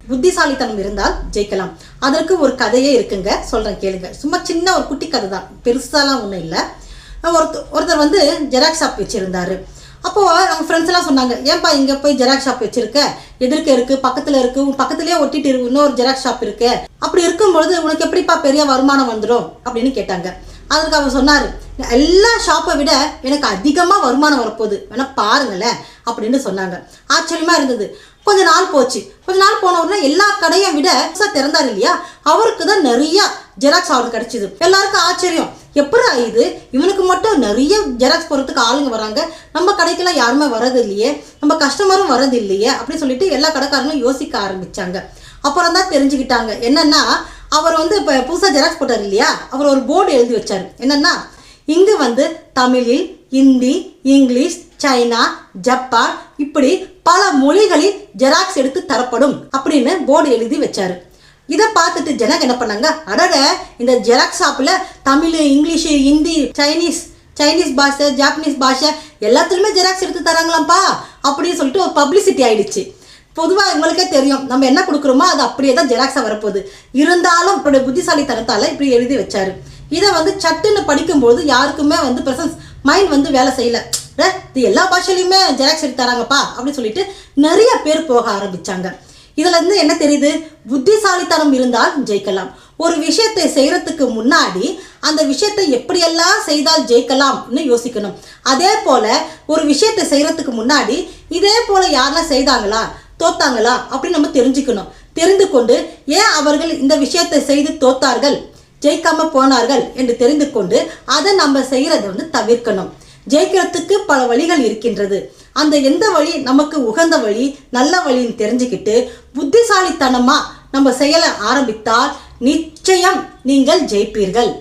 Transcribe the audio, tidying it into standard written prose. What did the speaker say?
புத்திசாலித்தனம் இருந்தால் ஜெயிக்கலாம். அதற்கு ஒரு கதையே இருக்குங்க, சொல்கிறேன் கேளுங்க. சும்மா சின்ன ஒரு குட்டி கதை தான், பெருசாலாம் ஒன்றும் இல்லை. ஒருத்தர் வந்து ஜெராக்ஸ் ஷாப் வச்சுருந்தாரு. அப்போது அவங்க ஃப்ரெண்ட்ஸ் எல்லாம் சொன்னாங்க, ஏன்பா இங்கே போய் ஜெராக்ஸ் ஷாப் வச்சுருக்க, எதிர்க்க இருக்குது, பக்கத்தில் இருக்குது, உன் பக்கத்துலேயே ஒட்டிட்டு இருக்கு இன்னொரு ஜெராக்ஸ் ஷாப் இருக்கு, அப்படி இருக்கும்பொழுது உனக்கு எப்படிப்பா பெரிய வருமானம் வந்துடும் அப்படின்னு கேட்டாங்க. அதுக்கு அவர் சொன்னார், எல்லா ஷாப்பை விட எனக்கு அதிகமாக வருமானம் வரப்போகுது, வேணா பாருங்களேன் அப்படின்னு சொன்னாங்க. ஆச்சரியமாக இருந்தது. கொஞ்ச நாள் போச்சு. கொஞ்ச நாள் போன உடனே எல்லா கடையை விட திறந்தார் இல்லையா, அவருக்கு தான் நிறைய ஜெராக்ஸ் ஆர்டர் கிடைச்சிது. எல்லாருக்கும் ஆச்சரியம், எப்படி இது இவனுக்கு மட்டும் நிறைய ஜெராக்ஸ் போகிறதுக்கு ஆளுங்க வராங்க, நம்ம கடைக்கெல்லாம் யாருமே வரது இல்லையே, நம்ம கஸ்டமரும் வரது இல்லையே அப்படின்னு சொல்லிட்டு எல்லா கடைக்காரங்களும் யோசிக்க ஆரம்பிச்சாங்க. அப்புறம் தான் தெரிஞ்சுக்கிட்டாங்க என்னன்னா, அவர் வந்து இப்போ புதுசாக ஜெராக்ஸ் போட்டார் இல்லையா, அவர் ஒரு போர்டு எழுதி வச்சார். என்னன்னா, இங்கு வந்து தமிழில், ஹிந்தி, இங்கிலீஷ், சைனா, ஜப்பான் இப்படி பல மொழிகளில் ஜெராக்ஸ் எடுத்து தரப்படும் அப்படின்னு போர்டு எழுதி வச்சாரு. இதை பார்த்துட்டு ஜனங்க என்ன பண்ணாங்க, அடட இந்த ஜெராக்ஸ் ஷாப்பில் தமிழ், இங்கிலீஷு, ஹிந்தி, சைனீஸ் பாஷை, ஜாப்பனீஸ் பாஷை எல்லாத்துலேயுமே ஜெராக்ஸ் எடுத்து தராங்களாம்ப்பா அப்படின்னு சொல்லிட்டு ஒரு பப்ளிசிட்டி ஆயிடுச்சு. பொதுவாக உங்களுக்கே தெரியும், நம்ம என்ன கொடுக்குறோமோ அது அப்படியே தான் ஜெராக்ஸாக வரப்போகுது. இருந்தாலும் இப்படி புத்திசாலித்தனத்தால் இப்படி எழுதி வச்சாரு. இதை வந்து சட்டுன்னு படிக்கும்போது யாருக்குமே வந்து ப்ரெசன்ஸ் மைண்ட் வந்து வேலை செய்யலை. இது எல்லா பாஷையிலையுமே ஜெராக்ஸ் எடுத்து தராங்கப்பா அப்படின்னு சொல்லிட்டு நிறைய பேர் போக ஆரம்பிச்சாங்க. இதுல இருந்து என்ன தெரியுது, புத்திசாலித்தனம் இருந்தால் ஜெயிக்கலாம். ஒரு விஷயத்தை செய்யறதுக்கு முன்னாடி அந்த விஷயத்தை எப்படியெல்லாம் செய்தால் ஜெயிக்கலாம்னு யோசிக்கணும். அதே போல ஒரு விஷயத்தை செய்யறதுக்கு முன்னாடி இதே போல யாரெல்லாம் செய்தாங்களா, தோத்தாங்களா அப்படின்னு நம்ம தெரிஞ்சுக்கணும். தெரிந்து கொண்டு ஏன் அவர்கள் இந்த விஷயத்தை செய்து தோத்தார்கள், ஜெயிக்காம போனார்கள் என்று தெரிந்து கொண்டு அதை நம்ம செய்யறதை வந்து தவிர்க்கணும். ஜெயிக்கிறதுக்கு பல வழிகள் இருக்கின்றது. அந்த எந்த வழி நமக்கு உகந்த வழி, நல்ல வழின்னு தெரிஞ்சுக்கிட்டு புத்திசாலித்தனமா நம்ம செயலை ஆரம்பித்தால் நிச்சயம் நீங்கள் ஜெயிப்பீர்கள்.